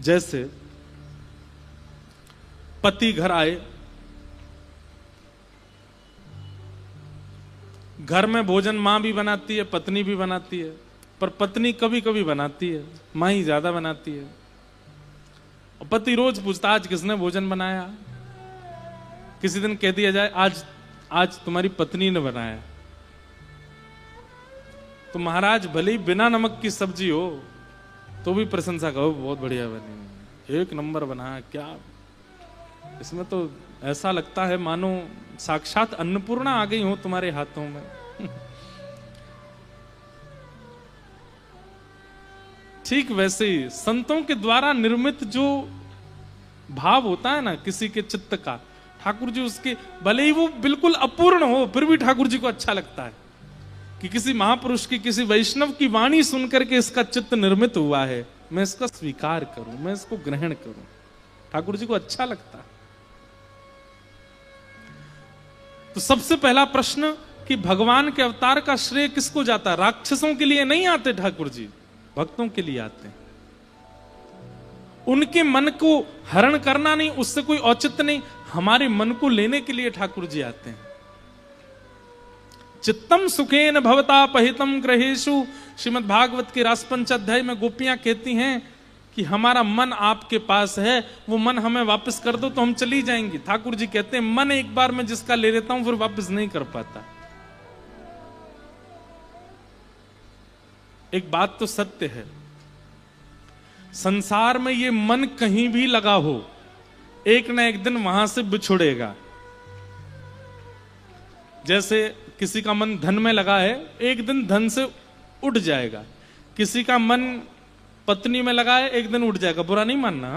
जैसे पति घर आए, घर में भोजन मां भी बनाती है, पत्नी भी बनाती है, पर पत्नी कभी कभी बनाती है, मां ही ज्यादा बनाती है। और पति रोज पूछता आज किसने भोजन बनाया। किसी दिन कह दिया जाए आज तुम्हारी पत्नी ने बनाया, तो महाराज भले ही बिना नमक की सब्जी हो तो भी प्रशंसा करो, बहुत बढ़िया बनी, एक नंबर बना, क्या इसमें तो ऐसा लगता है मानो साक्षात अन्नपूर्णा आ गई हो तुम्हारे हाथों में। ठीक वैसे ही संतों के द्वारा निर्मित जो भाव होता है ना किसी के चित्त का, ठाकुर जी उसके भले ही वो बिल्कुल अपूर्ण हो फिर भी ठाकुर जी को अच्छा लगता है कि किसी महापुरुष की, किसी वैष्णव की वाणी सुनकर के इसका चित्त निर्मित हुआ है, मैं इसका स्वीकार करूं, मैं इसको ग्रहण करूं। ठाकुर जी को अच्छा लगता है। तो सबसे पहला प्रश्न कि भगवान के अवतार का श्रेय किसको जाता है? राक्षसों के लिए नहीं आते ठाकुर जी, भक्तों के लिए आते हैं। उनके मन को हरण करना नहीं, उससे कोई औचित्य नहीं, हमारे मन को लेने के लिए ठाकुर जी आते हैं। चित्तम सुखेन भवता पहितम ग्रहेशु, श्रीमद् भागवत के रासपंच अध्याय में गोपियां कहती हैं कि हमारा मन आपके पास है, वो मन हमें वापस कर दो तो हम चली जाएंगी। ठाकुर जी कहते हैं मन एक बार मैं जिसका ले लेता हूं फिर वापस नहीं कर पाता। एक बात तो सत्य है, संसार में ये मन कहीं भी लगा हो एक ना एक दिन वहां से बिछुड़ेगा। जैसे किसी का मन धन में लगा है, एक दिन धन से उठ जाएगा। किसी का मन पत्नी में लगा है, एक दिन उठ जाएगा, बुरा नहीं मानना।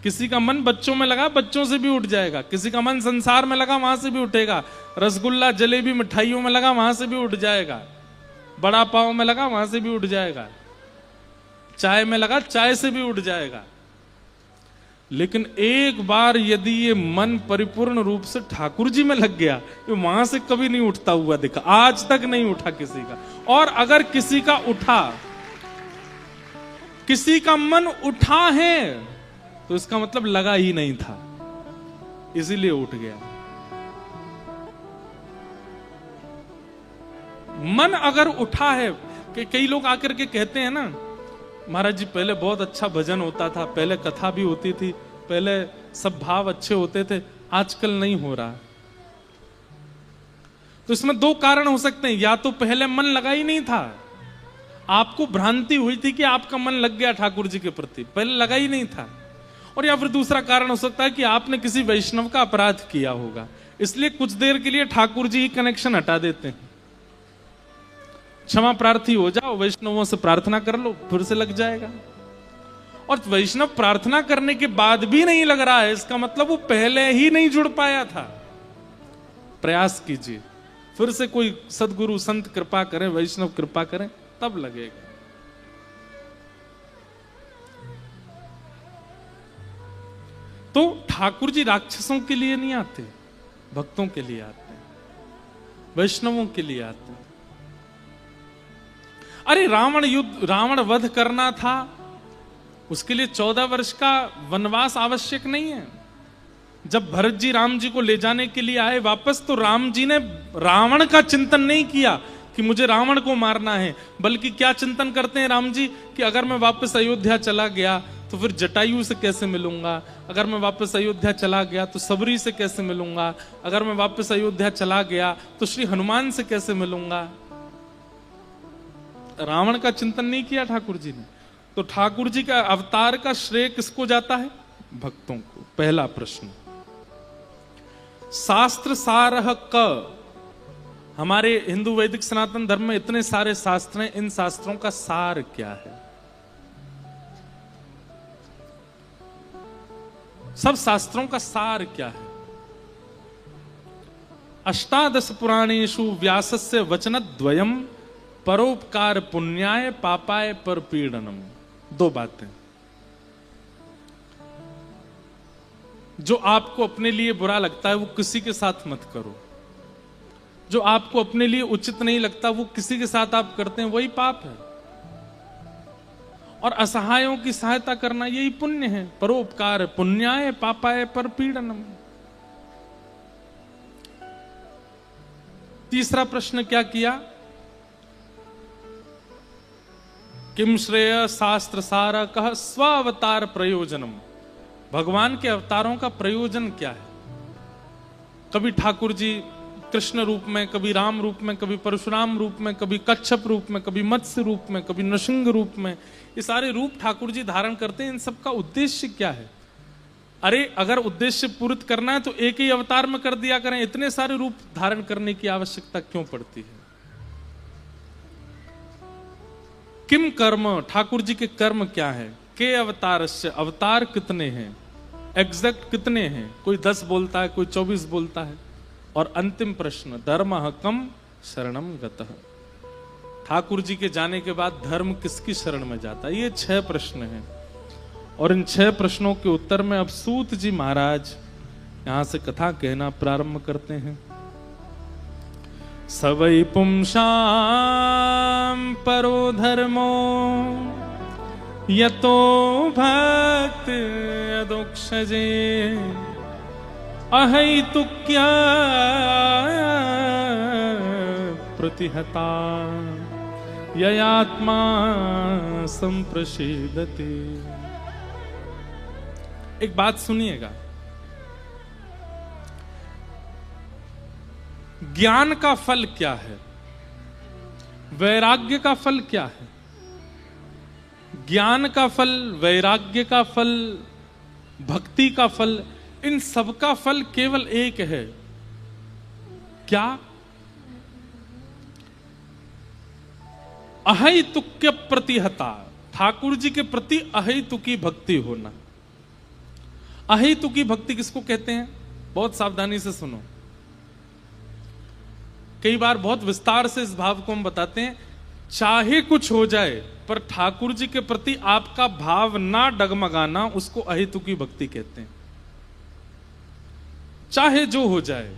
किसी का मन बच्चों में लगा, बच्चों से भी उठ जाएगा। किसी का मन संसार में लगा, वहां से भी उठेगा। रसगुल्ला जलेबी मिठाइयों में लगा, वहां से भी उठ जाएगा। बड़ा पाव में लगा, वहां से भी उठ जाएगा। चाय में लगा, चाय से भी उठ जाएगा। लेकिन एक बार यदि ये मन परिपूर्ण रूप से ठाकुर जी में लग गया, ये वहां से कभी नहीं उठता हुआ दिखा, आज तक नहीं उठा किसी का। और अगर किसी का उठा, किसी का मन उठा है तो इसका मतलब लगा ही नहीं था, इसीलिए उठ गया। मन अगर उठा है कि कई लोग आकर के कहते हैं ना, महाराज जी पहले बहुत अच्छा भजन होता था, पहले कथा भी होती थी, पहले सब भाव अच्छे होते थे, आजकल नहीं हो रहा। तो इसमें दो कारण हो सकते हैं, या तो पहले मन लगा ही नहीं था, आपको भ्रांति हुई थी कि आपका मन लग गया ठाकुर जी के प्रति, पहले लगा ही नहीं था। और या फिर दूसरा कारण हो सकता है कि आपने किसी वैष्णव का अपराध किया होगा, इसलिए कुछ देर के लिए ठाकुर जी ही कनेक्शन हटा देते हैं। क्षमा प्रार्थी हो जाओ, वैष्णवों से प्रार्थना कर लो, फिर से लग जाएगा। और वैष्णव प्रार्थना करने के बाद भी नहीं लग रहा है, इसका मतलब वो पहले ही नहीं जुड़ पाया था। प्रयास कीजिए, फिर से कोई सदगुरु संत कृपा करें, वैष्णव कृपा करें, तब लगेगा। तो ठाकुर जी राक्षसों के लिए नहीं आते, भक्तों के लिए आते हैं, वैष्णवों के लिए आते हैं। अरे रावण वध करना था, उसके लिए 14 वर्ष का वनवास आवश्यक नहीं है। जब भरत जी राम जी को ले जाने के लिए आए वापस, तो राम जी ने रावण का चिंतन नहीं किया कि मुझे रावण को मारना है, बल्कि क्या चिंतन करते हैं राम जी कि अगर मैं वापस अयोध्या चला गया तो फिर जटायु से कैसे मिलूंगा, अगर मैं वापस अयोध्या चला गया तो सबरी से कैसे मिलूंगा, अगर मैं वापस अयोध्या चला गया तो श्री हनुमान से कैसे मिलूंगा। रावण का चिंतन नहीं किया ठाकुर जी ने। तो ठाकुर जी का अवतार का श्रेय किसको जाता है? भक्तों को। पहला प्रश्न, शास्त्र सारह क, हमारे हिंदू वैदिक सनातन धर्म में इतने सारे शास्त्र हैं, इन शास्त्रों का सार क्या है? सब शास्त्रों का सार क्या है? अष्टादश पुराणेषु व्यासस्य वचनद्वयम् परोपकार पुण्याय पापाय पर पीड़नम। दो बातें, जो आपको अपने लिए बुरा लगता है वो किसी के साथ मत करो, जो आपको अपने लिए उचित नहीं लगता वो किसी के साथ आप करते हैं, वही पाप है। और असहायों की सहायता करना यही पुण्य है। परोपकार पुण्याय पापाय परपीड़नम। तीसरा प्रश्न क्या किया? किम श्रेय शास्त्र सारा कह स्वावतार प्रयोजनम। भगवान के अवतारों का प्रयोजन क्या है? कभी ठाकुर जी कृष्ण रूप में, कभी राम रूप में, कभी परशुराम रूप में, कभी कच्छप रूप में, कभी मत्स्य रूप में, कभी नृसिंह रूप में, ये सारे रूप ठाकुर जी धारण करते हैं। इन सब का उद्देश्य क्या है? अरे अगर उद्देश्य पूर्ण करना है तो एक ही अवतार में कर दिया करें, इतने सारे रूप धारण करने की आवश्यकता क्यों पड़ती है? किम कर्म, ठाकुर जी के कर्म क्या है? के अवतार से, अवतार कितने हैं, एग्जैक्ट कितने हैं? कोई 10 बोलता है, कोई 24 बोलता है। और अंतिम प्रश्न, धर्म कम शरणम गतः। ठाकुर जी के जाने के बाद धर्म किसकी शरण में जाता है? ये 6 प्रश्न हैं। और इन 6 प्रश्नों के उत्तर में अब सूत जी महाराज यहां से कथा कहना प्रारंभ करते हैं। सवै पुंसां परो धर्मो यतो भक्त यदोक्षजे अहैतुक्या प्रतिहता ययात्मा संप्रसीदते। एक बात सुनिएगा, ज्ञान का फल क्या है? वैराग्य का फल क्या है? ज्ञान का फल, वैराग्य का फल, भक्ति का फल, इन सब का फल केवल एक है। क्या? अहैतुक्य प्रतिहता, ठाकुर जी के प्रति अहैतुकी भक्ति होना। अहैतुकी भक्ति किसको कहते हैं? बहुत सावधानी से सुनो। कई बार बहुत विस्तार से इस भाव को हम बताते हैं। चाहे कुछ हो जाए पर ठाकुर जी के प्रति आपका भाव ना डगमगाना, उसको अहेतुकी भक्ति कहते हैं। चाहे जो हो जाए,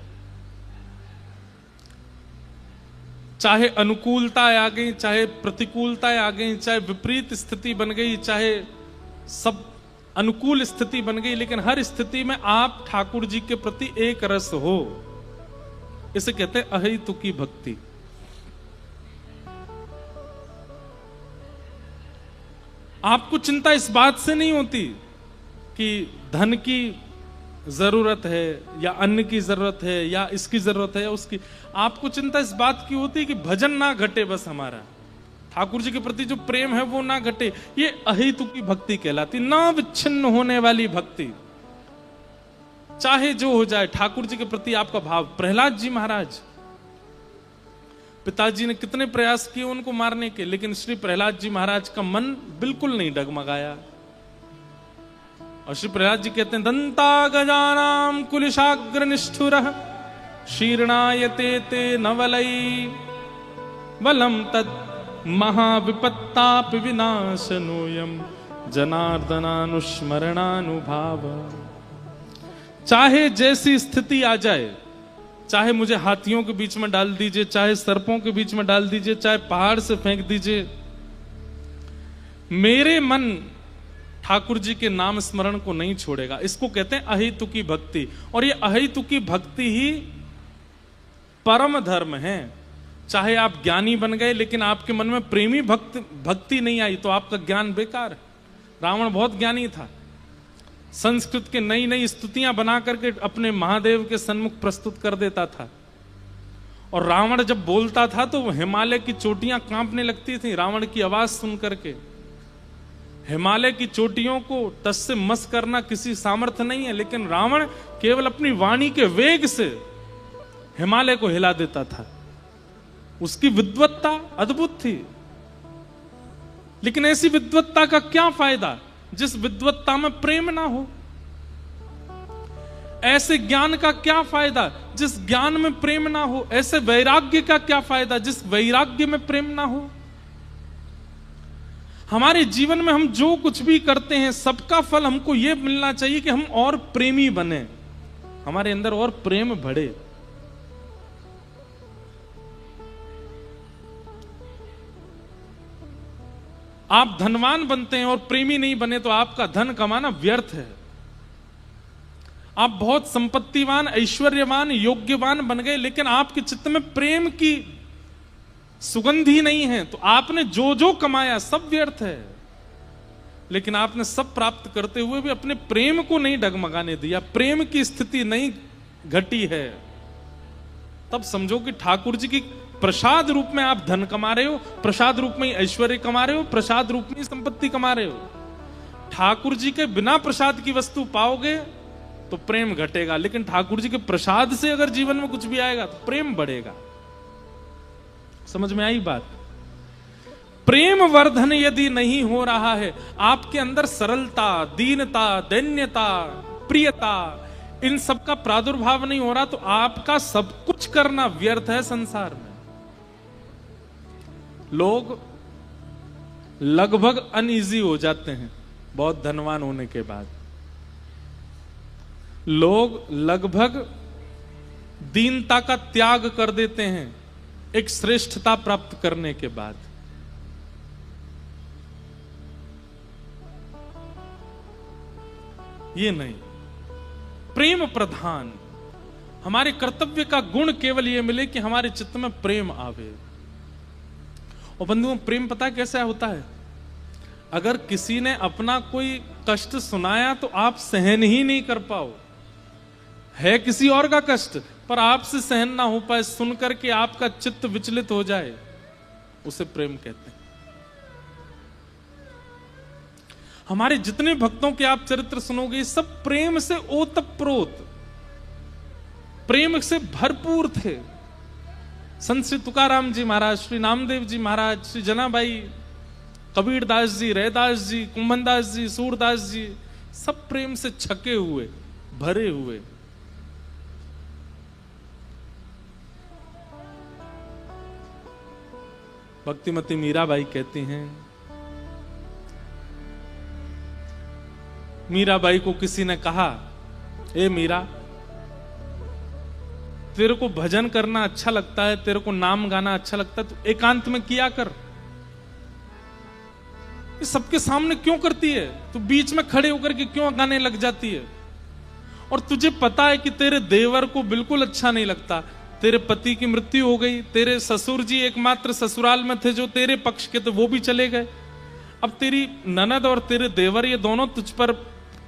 चाहे अनुकूलता आ गई, चाहे प्रतिकूलता आ गई, चाहे विपरीत स्थिति बन गई, चाहे सब अनुकूल स्थिति बन गई, लेकिन हर स्थिति में आप ठाकुर जी के प्रति एक रस हो, इसे कहते हैं अहेतुकी भक्ति। आपको चिंता इस बात से नहीं होती कि धन की जरूरत है या अन्न की जरूरत है या इसकी जरूरत है या उसकी। आपको चिंता इस बात की होती है कि भजन ना घटे, बस हमारा ठाकुर जी के प्रति जो प्रेम है वो ना घटे। ये अहेतुकी भक्ति कहलाती, ना विच्छिन्न होने वाली भक्ति। चाहे जो हो जाए, ठाकुर जी के प्रति आपका भाव। प्रहलाद जी महाराज, पिताजी ने कितने प्रयास किए उनको मारने के, लेकिन श्री प्रहलाद जी महाराज का मन बिल्कुल नहीं डगमगाया। और श्री प्रहलाद जी कहते हैं, दंता गजानाम कुलिशाग्र निष्ठुरः शीर्णायते ते नवलई वलम तत् महाविपत्तापि विनाशनोयम जनार्दनानुस्मरणानुभाव। चाहे जैसी स्थिति आ जाए, चाहे मुझे हाथियों के बीच में डाल दीजिए, चाहे सर्पों के बीच में डाल दीजिए, चाहे पहाड़ से फेंक दीजिए, मेरे मन ठाकुर जी के नाम स्मरण को नहीं छोड़ेगा। इसको कहते हैं अहेतुकी भक्ति। और ये अहेतुकी भक्ति ही परम धर्म है। चाहे आप ज्ञानी बन गए लेकिन आपके मन में प्रेमी भक्ति नहीं आई तो आपका ज्ञान बेकार है। रावण बहुत ज्ञानी था, संस्कृत के नई नई स्तुतियां बना करके अपने महादेव के सन्मुख प्रस्तुत कर देता था। और रावण जब बोलता था तो हिमालय की चोटियां कांपने लगती थी रावण की आवाज सुन करके। हिमालय की चोटियों को टस से मस करना किसी सामर्थ्य नहीं है, लेकिन रावण केवल अपनी वाणी के वेग से हिमालय को हिला देता था। उसकी विद्वत्ता अद्भुत थी। लेकिन ऐसी विद्वत्ता का क्या फायदा जिस विद्वत्ता में प्रेम ना हो? ऐसे ज्ञान का क्या फायदा जिस ज्ञान में प्रेम ना हो? ऐसे वैराग्य का क्या फायदा जिस वैराग्य में प्रेम ना हो? हमारे जीवन में हम जो कुछ भी करते हैं सबका फल हमको यह मिलना चाहिए कि हम और प्रेमी बने, हमारे अंदर और प्रेम बढ़े। आप धनवान बनते हैं और प्रेमी नहीं बने तो आपका धन कमाना व्यर्थ है। आप बहुत संपत्तिवान, ऐश्वर्यवान, योग्यवान बन गए, लेकिन आपके चित्त में प्रेम की सुगंधी नहीं है, तो आपने जो जो कमाया सब व्यर्थ है। लेकिन आपने सब प्राप्त करते हुए भी अपने प्रेम को नहीं डगमगाने दिया, प्रेम की स्थिति नहीं घटी है, तब समझो कि ठाकुर जी की प्रसाद रूप में आप धन कमा रहे हो, प्रसाद रूप में ऐश्वर्य कमा रहे हो, प्रसाद रूप में संपत्ति कमा रहे हो। ठाकुर जी के बिना प्रसाद की वस्तु पाओगे तो प्रेम घटेगा, लेकिन ठाकुर जी के प्रसाद से अगर जीवन में कुछ भी आएगा तो प्रेम बढ़ेगा। समझ में आई बात? प्रेम वर्धन यदि नहीं हो रहा है, आपके अंदर सरलता, दीनता, दैन्यता, प्रियता, इन सब का प्रादुर्भाव नहीं हो रहा, तो आपका सब कुछ करना व्यर्थ है संसार में। लोग लगभग अनईजी हो जाते हैं बहुत धनवान होने के बाद। लोग लगभग दीनता का त्याग कर देते हैं एक श्रेष्ठता प्राप्त करने के बाद। ये नहीं, प्रेम प्रधान। हमारे कर्तव्य का गुण केवल ये मिले कि हमारे चित्त में प्रेम आवे। और बंधुओं, प्रेम पता कैसा होता है? अगर किसी ने अपना कोई कष्ट सुनाया तो आप सहन ही नहीं कर पाओ, है किसी और का कष्ट पर आपसे सहन ना हो पाए, सुनकर के आपका चित्त विचलित हो जाए, उसे प्रेम कहते हैं। हमारे जितने भक्तों के आप चरित्र सुनोगे सब प्रेम से ओतप्रोत, प्रेम से भरपूर थे। संत श्री तुकाराम जी महाराज, श्री नामदेव जी महाराज, श्री जनाबाई, कबीरदास जी, रैदास जी, कुंभनदास जी, सूरदास जी, सब प्रेम से छके हुए, भरे हुए। भक्तिमती मीराबाई कहती हैं, मीराबाई को किसी ने कहा, ए मीरा, तेरे को भजन करना अच्छा लगता है, तेरे को नाम गाना अच्छा लगता है, तो एकांत में किया कर। ये सबके सामने क्यों करती है? तू बीच में खड़े होकर के क्यों गाने लग जाती है? और तुझे पता है कि तेरे देवर को बिल्कुल अच्छा नहीं लगता, तेरे पति की मृत्यु हो गई, तेरे ससुर जी एकमात्र ससुराल में थे जो तेरे पक्ष के थे, वो भी चले गए। अब तेरी ननद और तेरे देवर ये दोनों तुझ पर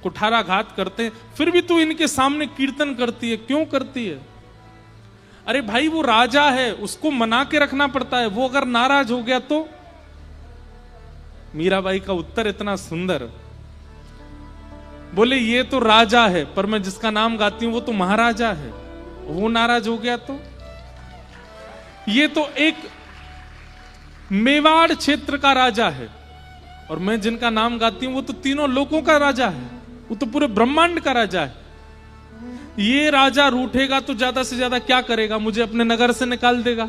कुठाराघात करते हैं, फिर भी तू इनके सामने कीर्तन करती है, क्यों करती है? अरे भाई, वो राजा है, उसको मना के रखना पड़ता है, वो अगर नाराज हो गया तो। मीराबाई का उत्तर इतना सुंदर, बोले ये तो राजा है, पर मैं जिसका नाम गाती हूं वो तो महाराजा है, वो नाराज हो गया तो। ये तो एक मेवाड़ क्षेत्र का राजा है, और मैं जिनका नाम गाती हूं वो तो तीनों लोकों का राजा है, वो तो पूरे ब्रह्मांड का राजा है। ये राजा रूठेगा तो ज्यादा से ज्यादा क्या करेगा? मुझे अपने नगर से निकाल देगा,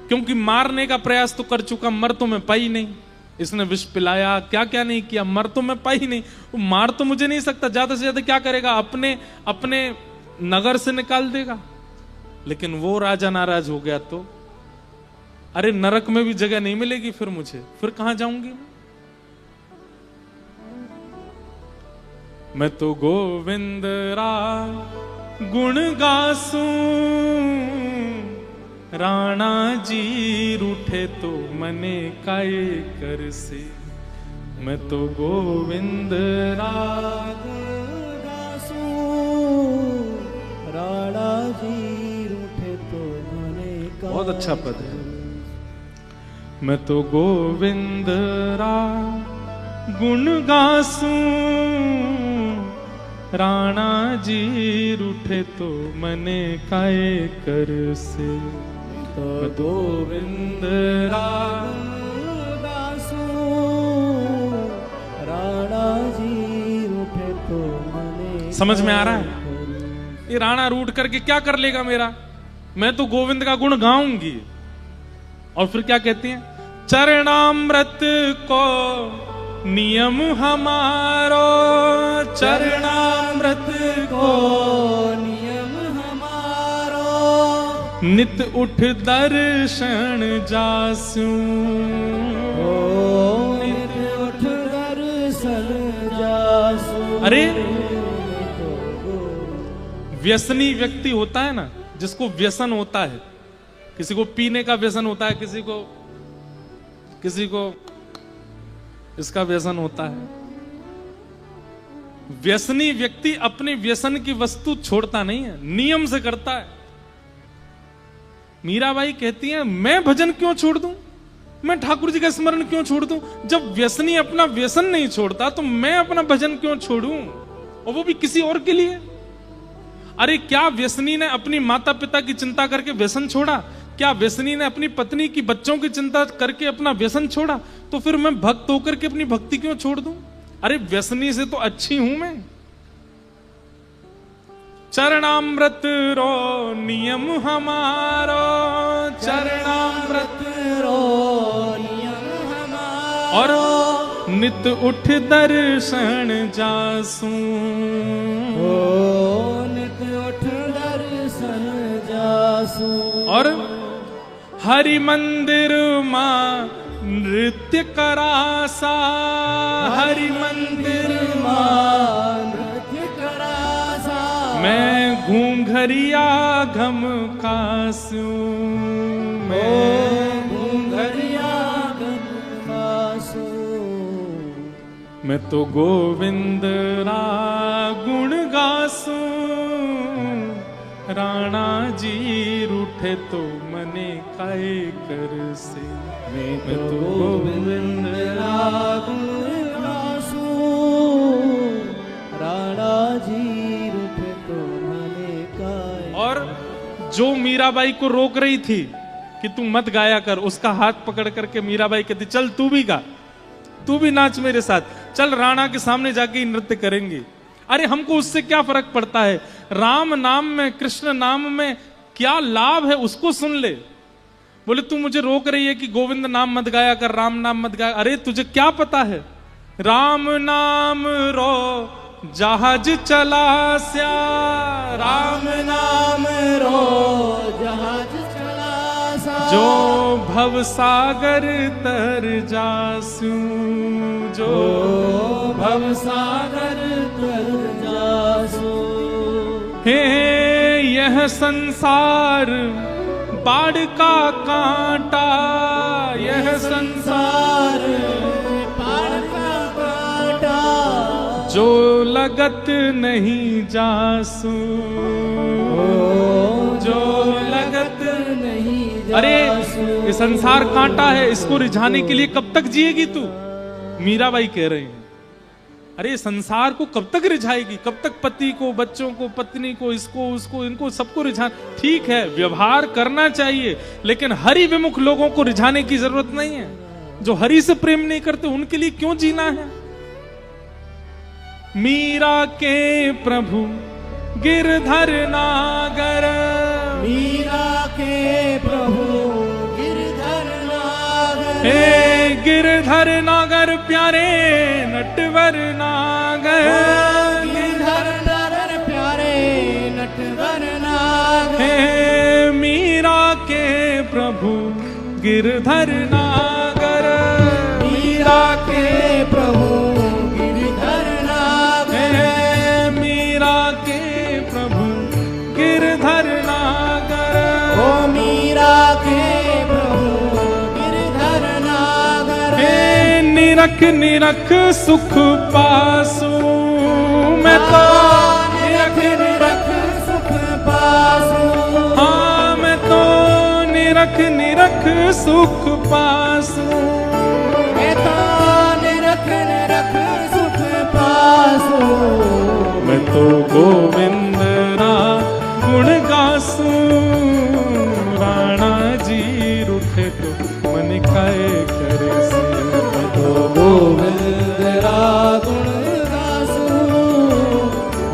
क्योंकि मारने का प्रयास तो कर चुका, मर तो मैं पाई नहीं। इसने विष पिलाया, क्या क्या नहीं किया, मर तो मैं पाई नहीं, वो मार तो मुझे नहीं सकता, ज्यादा से ज्यादा क्या करेगा? अपने अपने नगर से निकाल देगा। लेकिन वो राजा नाराज हो गया तो, अरे नरक में भी जगह नहीं मिलेगी फिर मुझे, फिर कहां जाऊंगी मैं तो गोविंद रा गुण गासूं, राणा जी रूठे तो मने काय कर से। मैं तो गोविंद राग गासूं, राणा जी रूठे तो मने काय। बहुत अच्छा पद है। मैं तो गोविंद रा गुण गासूं, राणा जी रूठे तो मने काय कर से। तो गोविंद राग गासूं, राणा जी रूठे तो मने। समझ में आ रहा है? ये राणा रूठ करके क्या कर लेगा मेरा? मैं तो गोविंद का गुण गाऊंगी। और फिर क्या कहती हैं? चरणामृत को नियम हमारो, चरणामृत को नियम हमारो, नित उठ दर्शन जासूं, अरे व्यसनी व्यक्ति होता है ना, जिसको व्यसन होता है, किसी को पीने का व्यसन होता है, किसी को इसका व्यसन होता है। व्यसनी व्यक्ति अपने व्यसन की वस्तु छोड़ता नहीं है, नियम से करता है। मीराबाई कहती है मैं भजन क्यों छोड़ दूं, मैं ठाकुर जी का स्मरण क्यों छोड़ दूं? जब व्यसनी अपना व्यसन नहीं छोड़ता तो मैं अपना भजन क्यों छोड़ूं, और वो भी किसी और के लिए? अरे क्या व्यसनी ने अपनी माता पिता की चिंता करके व्यसन छोड़ा? क्या व्यसनी ने अपनी पत्नी की बच्चों की चिंता करके अपना व्यसन छोड़ा? तो फिर मैं भक्त होकर के अपनी भक्ति क्यों छोड़ दूं? अरे व्यसनी से तो अच्छी हूं मैं। चरणामृत रो नियम हमारो, चरणामृत रो नियम हमारो, और नित उठ दर्शन जासू, नित उठ दर्शन जासू, और हरि मंदिर मां नृत्य करासा, हरि मंदिर मां नृत्य करासा, मैं घूंघरिया घम कासू, मैं घूंघरिया घम कासू, मैं तो गोविंद रा गुण गासू, राणा जी रूठे तो मने काहे कर से, मैं तो गोविंद रा गुण गासू, राणा जी रूठे तो मने काहे। और जो मीराबाई को रोक रही थी कि तू मत गाया कर, उसका हाथ पकड़ करके मीराबाई कहती चल तू भी गा, तू भी नाच मेरे साथ, चल राणा के सामने जाके नृत्य करेंगे। अरे हमको उससे क्या फर्क पड़ता है, राम नाम में, कृष्ण नाम में क्या लाभ है उसको सुन ले। बोले तू मुझे रोक रही है कि गोविंद नाम मत गाया कर, राम नाम मत गाया। अरे तुझे क्या पता है, राम नाम रो जहाज चला स्या, राम नाम रो जहाज चला सा, जो भव सागर तर जासू, जो भव सागर तर जासू। हे यह संसार बाढ़ का कांटा, यह संसार बाढ़ का कांटा, जो लगत नहीं जासू, जो लगत नहीं जासू। अरे ये संसार कांटा है, इसको रिझाने के लिए कब तक जिएगी तू? मीराबाई कह रही है। अरे संसार को कब तक रिझाएगी, कब तक पति को, बच्चों को, पत्नी को, इसको उसको, इनको सबको रिझा। ठीक है व्यवहार करना चाहिए, लेकिन हरि विमुख लोगों को रिझाने की जरूरत नहीं है। जो हरि से प्रेम नहीं करते उनके लिए क्यों जीना है? मीरा के प्रभु गिरधर नागर, मीरा के प्रभु गिरधर नागर, हे गिरधर नागर प्यारे नटवर नागर, गिरधर नागर प्यारे नटवर नागर, हे मीरा के प्रभु गिरधर नागर, मीरा के प्रभु गिरधर नागर, हे मीरा के प्रभु गिरधर नागर, ओ मीरा के प्रभु गिरधर नागर, हे निरख निरख सुख पासू, मैं तो निरख निरख सुख पासू, हाँ मैं तो निरख निरख सुख पासू, मैं तो निरख निरख सुख पासू, मैं तो गोविंद रा गुण गासू, राणा जी रूठे तो मन काहे करे से, मैं तो गोविंद रा गुण गासू,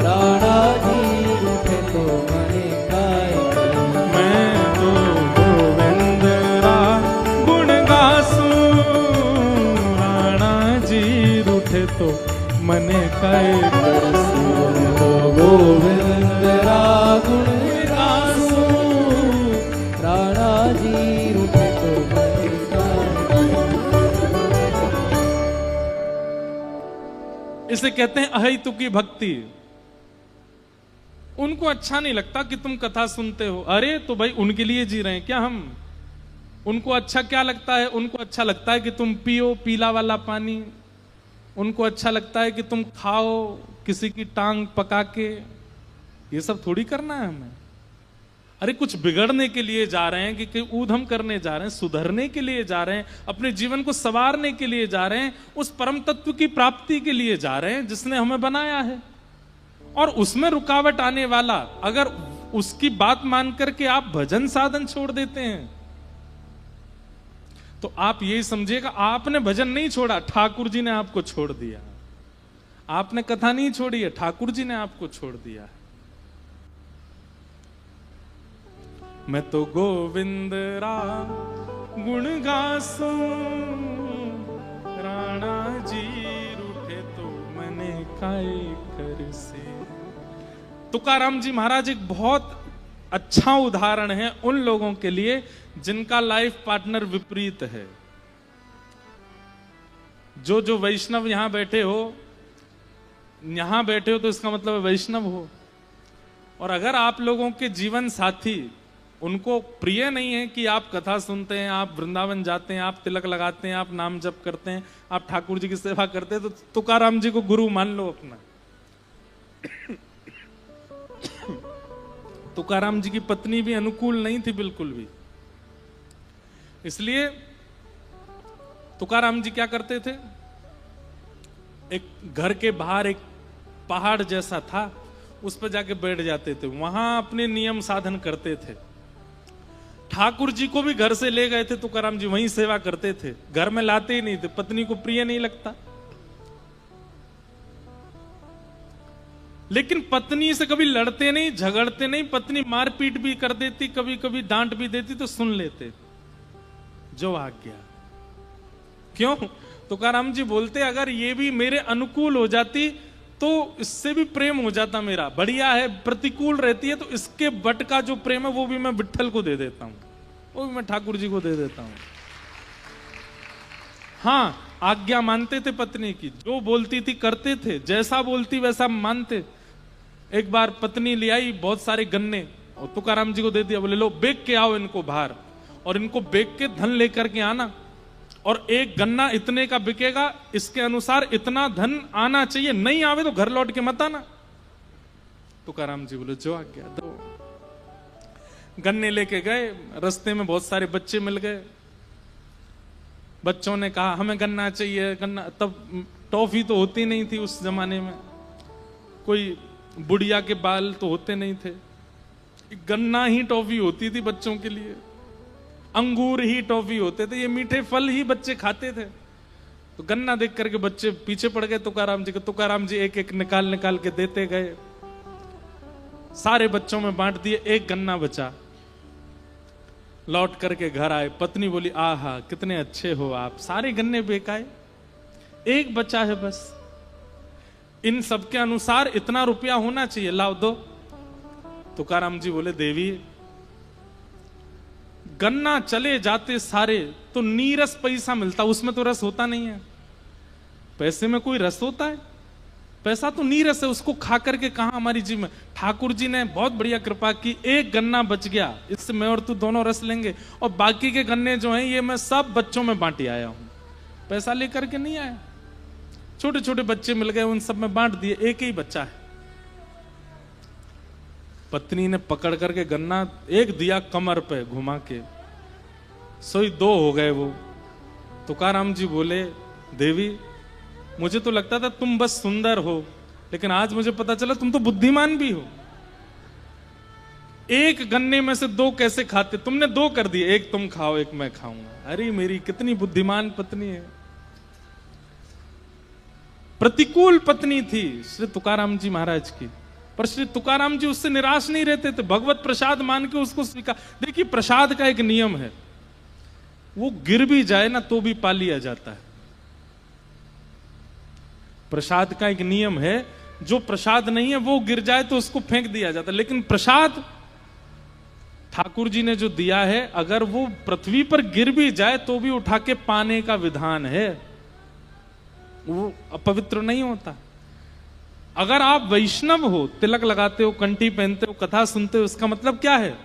राणा जी रूठे तो मन काहे करे, मैं तो गोविंद रा गुण गासू, राणा जी रूठे तो मन काहे करे से, मैं तो गोविंद रा गुण गासू, राणा जी रूठे तो मन काहे करे। इसे कहते हैं अहेतु की भक्ति। उनको अच्छा नहीं लगता कि तुम कथा सुनते हो। अरे तो भाई उनके लिए जी रहे हैं क्या हम? उनको अच्छा क्या लगता है? उनको अच्छा लगता है कि तुम पियो पीला वाला पानी। उनको अच्छा लगता है कि तुम खाओ किसी की टांग पका के। ये सब थोड़ी करना है हमें। अरे कुछ बिगड़ने के लिए जा रहे हैं कि ऊधम करने जा रहे हैं, सुधरने के लिए जा रहे हैं, अपने जीवन को संवारने के लिए जा रहे हैं, उस परम तत्व की प्राप्ति के लिए जा रहे हैं जिसने हमें बनाया है। और उसमें रुकावट आने वाला, अगर उसकी बात मान करके आप भजन साधन छोड़ देते हैं तो आप यही समझिएगा आपने भजन नहीं छोड़ा, ठाकुर जी ने आपको छोड़ दिया। आपने कथा नहीं छोड़ी है, ठाकुर जी ने आपको छोड़ दिया है। मैं तो गोविंद रा गुण गासू, राणा जी रूठे तो मैंने काय कर से। तुकाराम जी महाराज एक बहुत अच्छा उदाहरण है उन लोगों के लिए जिनका लाइफ पार्टनर विपरीत है। जो वैष्णव यहां बैठे हो तो इसका मतलब वैष्णव हो। और अगर आप लोगों के जीवन साथी उनको प्रिय नहीं है कि आप कथा सुनते हैं, आप वृंदावन जाते हैं, आप तिलक लगाते हैं, आप नाम जप करते हैं, आप ठाकुर जी की सेवा करते हैं, तो तुकाराम जी को गुरु मान लो अपना। तुकाराम जी की पत्नी भी अनुकूल नहीं थी बिल्कुल भी। इसलिए तुकाराम जी क्या करते थे, एक घर के बाहर एक पहाड़ जैसा था, उस पर जाके बैठ जाते थे, वहां अपने नियम साधन करते थे। ठाकुर जी को भी घर से ले गए थे तुकाराम जी, वहीं सेवा करते थे, घर में लाते ही नहीं थे, पत्नी को प्रिय नहीं लगता। लेकिन पत्नी से कभी लड़ते नहीं, झगड़ते नहीं, पत्नी मारपीट भी कर देती, कभी कभी डांट भी देती तो सुन लेते, जो आज्ञा। क्यों? तुकाराम जी बोलते अगर ये भी मेरे अनुकूल हो जाती तो इससे भी प्रेम हो जाता मेरा, बढ़िया है। प्रतिकूल रहती है तो इसके बट का जो प्रेम है वो भी मैं विट्ठल को दे देता हूं, वो भी मैं ठाकुर जी को दे देता हूं। हाँ, आज्ञा मानते थे पत्नी की, जो बोलती थी करते थे, जैसा बोलती वैसा मानते। एक बार पत्नी ले आई बहुत सारे गन्ने और तुकाराम जी को दे दिया, बोले लो बेच के आओ इनको बाहर, और इनको बेच के धन लेकर के आना, और एक गन्ना इतने का बिकेगा, इसके अनुसार इतना धन आना चाहिए, नहीं आवे तो घर लौट के मत आना। तुकाराम जी बोले जो आज्ञा दो। गन्ने लेके गए, रास्ते में बहुत सारे बच्चे मिल गए, बच्चों ने कहा हमें गन्ना चाहिए, गन्ना। तब टॉफी तो होती नहीं थी उस जमाने में, कोई बुढ़िया के बाल तो होते नहीं थे, गन्ना ही टॉफी होती थी बच्चों के लिए, अंगूर ही टॉफी होते थे, ये मीठे फल ही बच्चे खाते थे। तो गन्ना देख करके बच्चे पीछे पड़ गए तुकाराम जी के। तुकाराम जी एक एक निकाल निकाल के देते गए, सारे बच्चों में बांट दिए, एक गन्ना बचा। लौट करके घर आए, पत्नी बोली आहा कितने अच्छे हो आप, सारे गन्ने बेकाए, एक बचा है बस, इन सबके अनुसार इतना रुपया होना चाहिए, लाओ दो। तुकाराम जी बोले देवी गन्ना चले जाते सारे तो नीरस पैसा मिलता, उसमें तो रस होता नहीं है। पैसे में कोई रस होता है? पैसा तो नीरस है, उसको खा करके कहां हमारी जीव में। ठाकुर जी ने बहुत बढ़िया कृपा की, एक गन्ना बच गया, इससे मैं और तू दोनों रस लेंगे, और बाकी के गन्ने जो हैं ये मैं सब बच्चों में बांटी आया हूं, पैसा लेकर के नहीं आया। छोटे छोटे बच्चे मिल गए, उन सब में बांट दिए, एक ही बच्चा है। पत्नी ने पकड़ करके गन्ना एक दिया कमर पे घुमा के, सोई दो हो गए वो। तुकाराम जी बोले देवी मुझे तो लगता था तुम बस सुंदर हो, लेकिन आज मुझे पता चला तुम तो बुद्धिमान भी हो। एक गन्ने में से दो कैसे खाते, तुमने दो कर दिए, एक तुम खाओ एक मैं खाऊंगा। अरे मेरी कितनी बुद्धिमान पत्नी है। प्रतिकूल पत्नी थी श्री तुकाराम जी महाराज की, पर श्री तुकाराम जी उससे निराश नहीं रहते थे, भगवत प्रसाद मान के उसको स्वीकार। देखिए प्रसाद का एक नियम है, वो गिर भी जाए ना तो भी पा लिया जाता है। प्रसाद का एक नियम है, जो प्रसाद नहीं है वो गिर जाए तो उसको फेंक दिया जाता है, लेकिन प्रसाद ठाकुर जी ने जो दिया है अगर वो पृथ्वी पर गिर भी जाए तो भी उठा के पाने का विधान है, वो अपवित्र नहीं होता। अगर आप वैष्णव हो, तिलक लगाते हो, कंठी पहनते हो, कथा सुनते हो, इसका मतलब क्या है?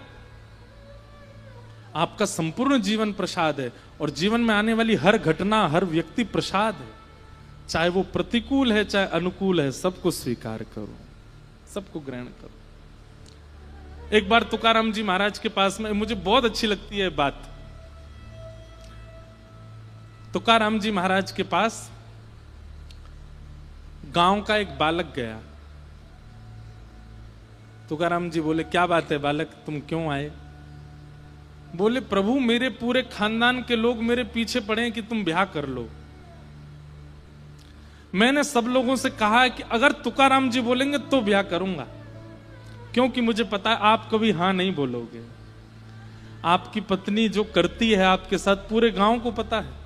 आपका संपूर्ण जीवन प्रसाद है, और जीवन में आने वाली हर घटना, हर व्यक्ति प्रसाद है, चाहे वो प्रतिकूल है चाहे अनुकूल है, सबको स्वीकार करो, सबको ग्रहण करो। एक बार तुकाराम जी महाराज के पास में, मुझे बहुत अच्छी लगती है बात, तुकाराम जी महाराज के पास गांव का एक बालक गया। तुकाराम जी बोले, क्या बात है बालक, तुम क्यों आए? बोले, प्रभु मेरे पूरे खानदान के लोग मेरे पीछे पड़े हैं कि तुम ब्याह कर लो। मैंने सब लोगों से कहा है कि अगर तुकाराम जी बोलेंगे तो ब्याह करूंगा, क्योंकि मुझे पता है आप कभी हां नहीं बोलोगे। आपकी पत्नी जो करती है आपके साथ पूरे गांव को पता है।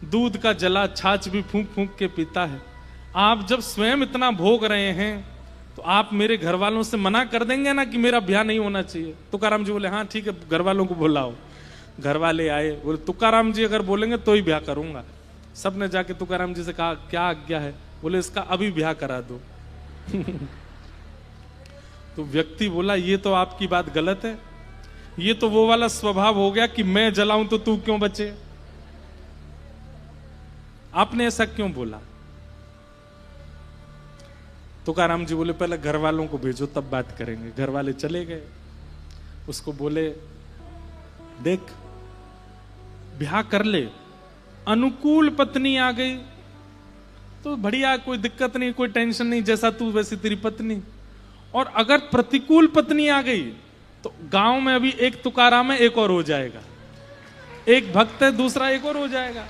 दूध का जला छाछ भी फूंक फूंक के पीता है। आप जब स्वयं इतना भोग रहे हैं तो आप मेरे घर वालों से मना कर देंगे ना कि मेरा ब्याह नहीं होना चाहिए? तुकाराम जी बोले, हाँ ठीक है, घर वालों को बुलाओ। घर वाले आए, बोले तुकाराम जी अगर बोलेंगे तो ही ब्याह करूंगा। सबने जाके तुकाराम जी से कहा, क्या आज्ञा है? बोले, इसका अभी ब्याह करा दो। तो व्यक्ति बोला, ये तो आपकी बात गलत है, ये तो वो वाला स्वभाव हो गया कि मैं जलाऊं तो तू क्यों बचे। आपने ऐसा क्यों बोला? तुकाराम जी बोले, पहले घर वालों को भेजो तब बात करेंगे। घर वाले चले गए, उसको बोले, देख ब्याह कर ले, अनुकूल पत्नी आ गई तो बढ़िया, कोई दिक्कत नहीं, कोई टेंशन नहीं, जैसा तू वैसी तेरी पत्नी। और अगर प्रतिकूल पत्नी आ गई तो गांव में अभी एक तुकाराम है, एक और हो जाएगा, एक भक्त है, दूसरा एक और हो जाएगा।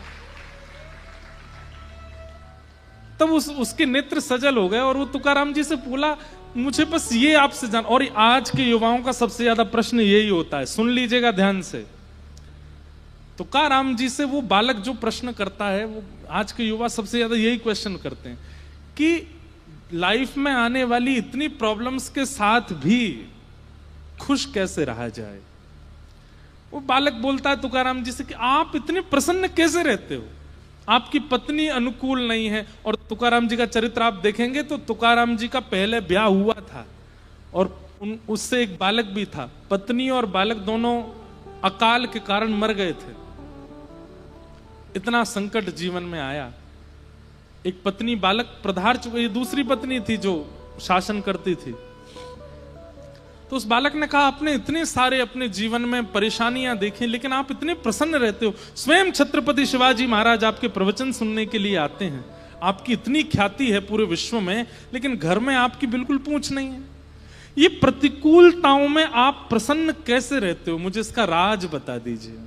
तब उसके नेत्र सजल हो गए और वो तुकाराम जी से बोला, मुझे बस ये आपसे जान। और आज के युवाओं का सबसे ज्यादा प्रश्न यही होता है, सुन लीजिएगा ध्यान से। तुकाराम जी से वो बालक जो प्रश्न करता है, वो आज के युवा सबसे ज्यादा यही क्वेश्चन करते हैं कि लाइफ में आने वाली इतनी प्रॉब्लम्स के साथ भी खुश कैसे रहा जाए। वो बालक बोलता है तुकाराम जी से कि आप इतने प्रसन्न कैसे रहते हो, आपकी पत्नी अनुकूल नहीं है। और तुकाराम जी का चरित्र आप देखेंगे तो तुकाराम जी का पहले ब्याह हुआ था और उससे एक बालक भी था। पत्नी और बालक दोनों अकाल के कारण मर गए थे। इतना संकट जीवन में आया। एक पत्नी बालक प्रधार चुकी, ये दूसरी पत्नी थी जो शासन करती थी। तो उस बालक ने कहा, आपने इतने सारे अपने जीवन में परेशानियां देखी, लेकिन आप इतने प्रसन्न रहते हो। स्वयं छत्रपति शिवाजी महाराज आपके प्रवचन सुनने के लिए आते हैं, आपकी इतनी ख्याति है पूरे विश्व में, लेकिन घर में आपकी बिल्कुल पूछ नहीं है। ये प्रतिकूलताओं में आप प्रसन्न कैसे रहते हो, मुझे इसका राज बता दीजिए।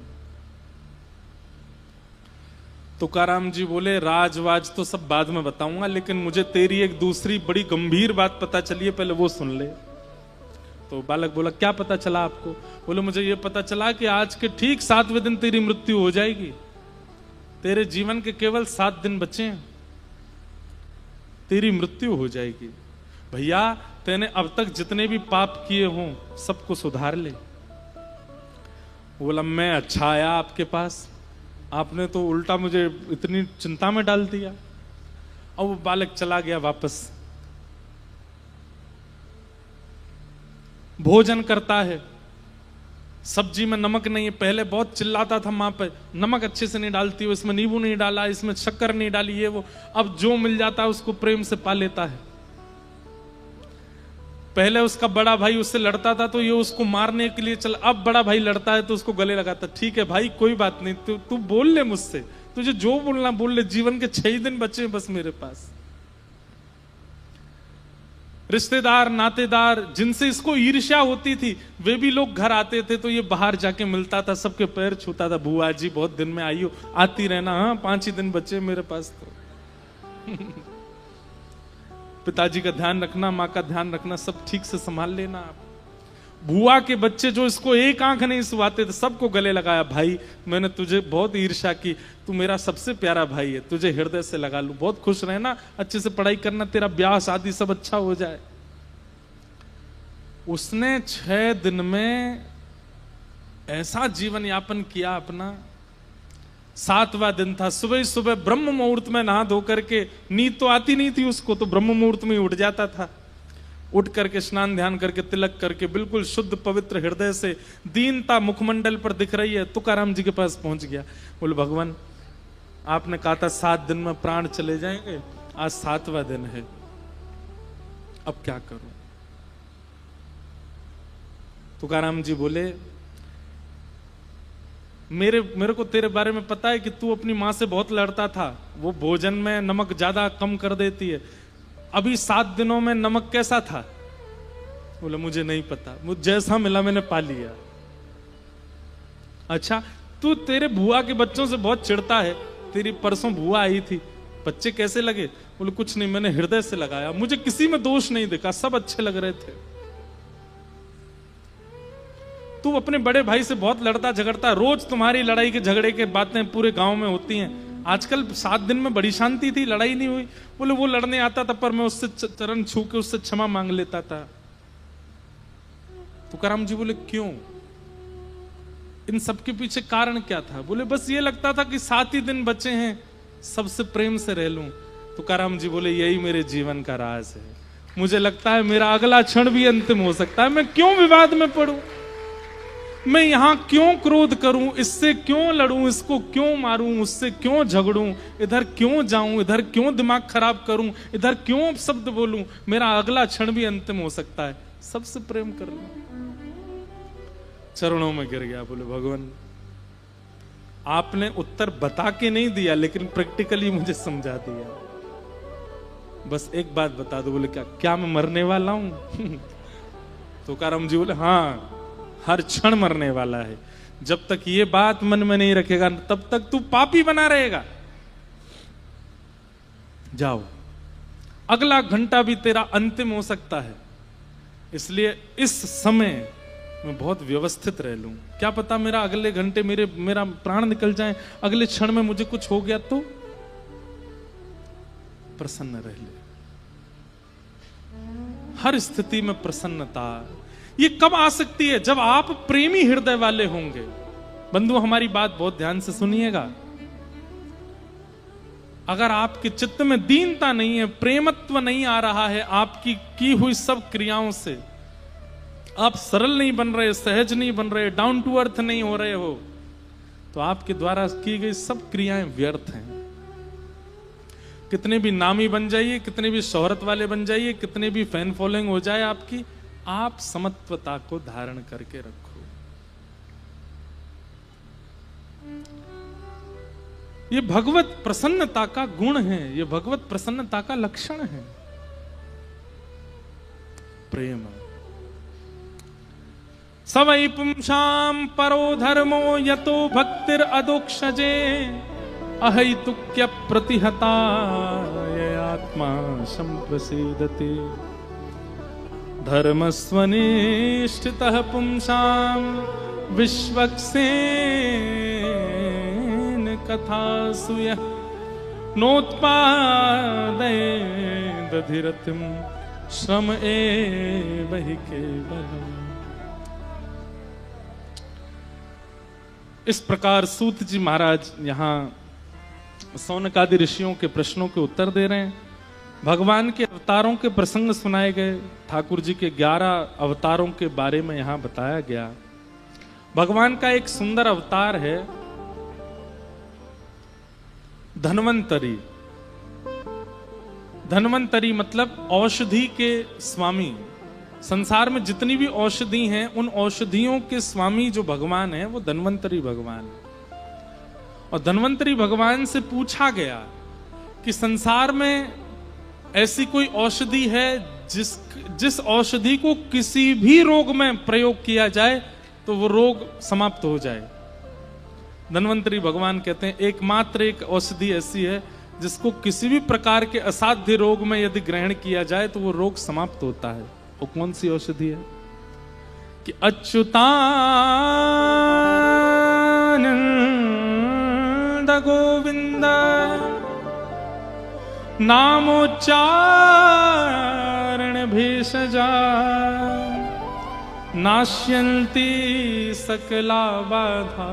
तुकाराम जी बोले, राजवाज तो सब बाद में बताऊंगा, लेकिन मुझे तेरी एक दूसरी बड़ी गंभीर बात पता चली है, पहले वो सुन ले। तो बालक बोला, क्या पता चला आपको? बोले, मुझे ये पता चला कि आज के ठीक 7वें दिन तेरी मृत्यु हो जाएगी। तेरे जीवन के केवल 7 दिन बचे हैं, तेरी मृत्यु हो जाएगी। भैया, तूने अब तक जितने भी पाप किए हों सबको सुधार ले। बोला, मैं अच्छा आया आपके पास, आपने तो उल्टा मुझे इतनी चिंता में डाल दिया। और वो बालक चला गया वापस। भोजन करता है, सब्जी में नमक नहीं है। पहले बहुत चिल्लाता था मां पे, नमक अच्छे से नहीं डालती हो, इसमें नींबू नहीं डाला, इसमें शक्कर नहीं डाली, ये वो। अब जो मिल जाता है उसको प्रेम से पा लेता है। पहले उसका बड़ा भाई उससे लड़ता था तो ये उसको मारने के लिए चला, अब बड़ा भाई लड़ता है तो उसको गले लगाता। ठीक है भाई, कोई बात नहीं, तू बोल ले मुझसे, तुझे जो बोलना बोल ले, जीवन के 6 दिन बचे बस मेरे पास। रिश्तेदार नातेदार जिनसे इसको ईर्ष्या होती थी, वे भी लोग घर आते थे तो ये बाहर जाके मिलता था, सबके पैर छूता था। बुआ जी बहुत दिन में आई हो, आती रहना, हाँ 5 ही दिन बचे मेरे पास तो। पिताजी का ध्यान रखना, माँ का ध्यान रखना, सब ठीक से संभाल लेना आप। बुआ के बच्चे जो इसको एक आंख नहीं सुहाते थे, सबको गले लगाया। भाई, मैंने तुझे बहुत ईर्ष्या की, तू मेरा सबसे प्यारा भाई है, तुझे हृदय से लगा लूं, बहुत खुश रहना, अच्छे से पढ़ाई करना, तेरा ब्याह शादी सब अच्छा हो जाए। उसने 6 दिन में ऐसा जीवन यापन किया अपना, 7वां दिन था, सुबह सुबह ब्रह्म मुहूर्त में नहा धो करके, नींद तो आती नहीं थी उसको, तो ब्रह्म मुहूर्त में ही उठ जाता था। उठ करके स्नान ध्यान करके तिलक करके बिल्कुल शुद्ध पवित्र हृदय से, दीनता मुखमंडल पर दिख रही है, तुकाराम जी के पास पहुंच गया। बोले भगवान आपने कहा था 7 दिन में प्राण चले जाएंगे, आज 7वां दिन है, अब क्या करूं? तुकाराम जी बोले मेरे को तेरे बारे में पता है कि तू अपनी मां से बहुत लड़ता था, वो भोजन में नमक ज्यादा कम कर देती है। अभी 7 दिनों में नमक कैसा था? बोला मुझे नहीं पता, मुझे जैसा मिला मैंने पा लिया। अच्छा तू तेरे बुआ के बच्चों से बहुत चिढ़ता है, तेरी परसों बुआ आई थी, बच्चे कैसे लगे? बोले कुछ नहीं, मैंने हृदय से लगाया, मुझे किसी में दोष नहीं दिखा, सब अच्छे लग रहे थे। तू अपने बड़े भाई से बहुत लड़ता झगड़ता, रोज तुम्हारी लड़ाई के झगड़े के बातें पूरे गांव में होती हैं। आजकल 7 दिन में बड़ी शांति थी, लड़ाई नहीं हुई। बोले वो लड़ने आता था पर मैं उससे चरण छू के उससे क्षमा मांग लेता था। तुकाराम जी बोले क्यों? इन सब के पीछे कारण क्या था? बोले बस ये लगता था कि 7 ही दिन बचे हैं, सबसे प्रेम से रह लूं। तुकाराम जी बोले यही मेरे जीवन का राज है, मुझे लगता है मेरा अगला क्षण भी अंतिम हो सकता है, मैं क्यों विवाद में पड़ूं, मैं यहां क्यों क्रोध करूं, इससे क्यों लड़ूं, इसको क्यों मारूं, उससे क्यों झगड़ूं, इधर क्यों जाऊं, इधर क्यों दिमाग खराब करूं, इधर क्यों शब्द बोलूं, मेरा अगला क्षण भी अंतिम हो सकता है, सबसे प्रेम कर लूं। चरणों में गिर गया। बोले भगवान आपने उत्तर बता के नहीं दिया, लेकिन प्रैक्टिकली मुझे समझा दिया, बस एक बात बता दो। बोले क्या मैं मरने वाला हूं? तुकाराम जी बोले हाँ, हर क्षण मरने वाला है, जब तक ये बात मन में नहीं रखेगा तब तक तू पापी बना रहेगा। जाओ, अगला घंटा भी तेरा अंतिम हो सकता है, इसलिए इस समय मैं बहुत व्यवस्थित रह लूं। क्या पता मेरा अगले घंटे मेरा प्राण निकल जाए, अगले क्षण में मुझे कुछ हो गया तो प्रसन्न रह ले। हर स्थिति में प्रसन्नता ये कब आ सकती है? जब आप प्रेमी हृदय वाले होंगे। बंधु हमारी बात बहुत ध्यान से सुनिएगा, अगर आपके चित्त में दीनता नहीं है, प्रेमत्व नहीं आ रहा है, आपकी की हुई सब क्रियाओं से आप सरल नहीं बन रहे, सहज नहीं बन रहे, डाउन टू अर्थ नहीं हो रहे हो, तो आपके द्वारा की गई सब क्रियाएं व्यर्थ हैं। कितने भी नामी बन जाइए, कितने भी शोहरत वाले बन जाइए, कितने भी फैन फॉलोइंग हो जाए आपकी, आप समत्वता को धारण करके रखो। ये भगवत प्रसन्नता का गुण है, ये भगवत प्रसन्नता का लक्षण है, प्रेम। सवै पुंसां परो धर्मो यतो भक्तिर अदोक्षजे अहैतुक्य प्रतिहता आत्मा संप्रसीदते धर्मस्वनिष्ठितः पुंसां विश्वक्सेन कथासु यः नोत्पादयेदधिरतिं श्रम एव हि केवलम्। इस प्रकार सूत जी महाराज यहां सौनकादि ऋषियों के प्रश्नों के उत्तर दे रहे हैं। भगवान के अवतारों के प्रसंग सुनाए गए, ठाकुर जी के 11 अवतारों के बारे में यहां बताया गया। भगवान का एक सुंदर अवतार है धन्वंतरी। धन्वंतरी मतलब औषधि के स्वामी। संसार में जितनी भी औषधि हैं, उन औषधियों के स्वामी जो भगवान है वो धन्वंतरी भगवान है। और धन्वंतरी भगवान से पूछा गया कि संसार में ऐसी कोई औषधि है जिस औषधि को किसी भी रोग में प्रयोग किया जाए तो वो रोग समाप्त हो जाए। धन्वंतरी भगवान कहते हैं एकमात्र एक औषधि ऐसी है जिसको किसी भी प्रकार के असाध्य रोग में यदि ग्रहण किया जाए तो वो रोग समाप्त होता है। वो कौन सी औषधि है? कि अच्युतानंद गोविंद नामोच्चारण भेषजा नाश्यन्ति सकला बाधा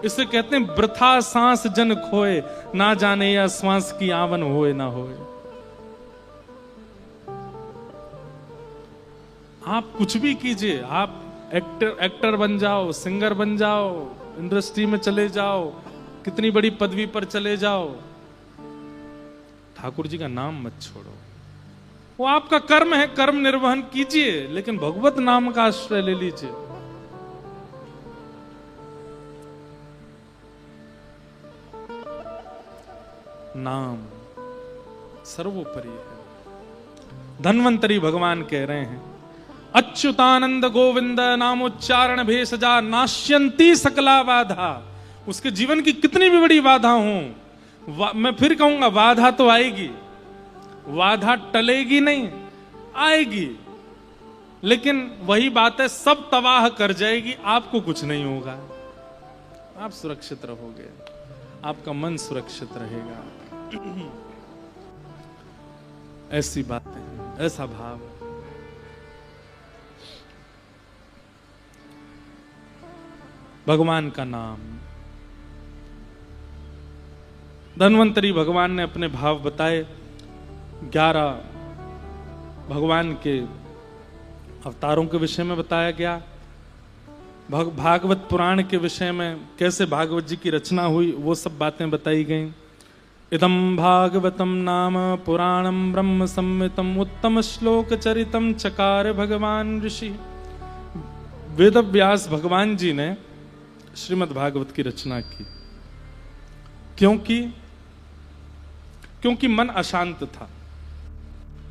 इसे कहते हैं वृथा सांस जन खोए, ना जाने या श्वास की आवन होए ना होए। आप कुछ भी कीजिए, आप एक्टर बन जाओ, सिंगर बन जाओ, इंडस्ट्री में चले जाओ, कितनी बड़ी पदवी पर चले जाओ, ठाकुर जी का नाम मत छोड़ो। वो आपका कर्म है, कर्म निर्वहन कीजिए, लेकिन भगवत नाम का आश्रय ले लीजिए। नाम सर्वोपरि है। धन्वंतरी भगवान कह रहे हैं, अच्युतानंद गोविंद नामोच्चारण भेषजा नाश्यंती सकला बाधा। उसके जीवन की कितनी भी बड़ी बाधा हो, मैं फिर कहूंगा बाधा तो आएगी, बाधा टलेगी नहीं, आएगी, लेकिन वही बात है, सब तबाह कर जाएगी, आपको कुछ नहीं होगा, आप सुरक्षित रहोगे, आपका मन सुरक्षित रहेगा। ऐसी बातें, ऐसा भाव। भगवान का नाम, धन्वंतरी भगवान ने अपने भाव बताए। 11 भगवान के अवतारों के विषय में बताया गया। भागवत पुराण के विषय में कैसे भागवत जी की रचना हुई, वो सब बातें बताई गई। इदम भागवतम नाम पुराणम ब्रह्म संहितम उत्तम श्लोक चरितम चकार भगवान ऋषि। वेद व्यास भगवान जी ने श्रीमद् भागवत की रचना की। क्योंकि मन अशांत था।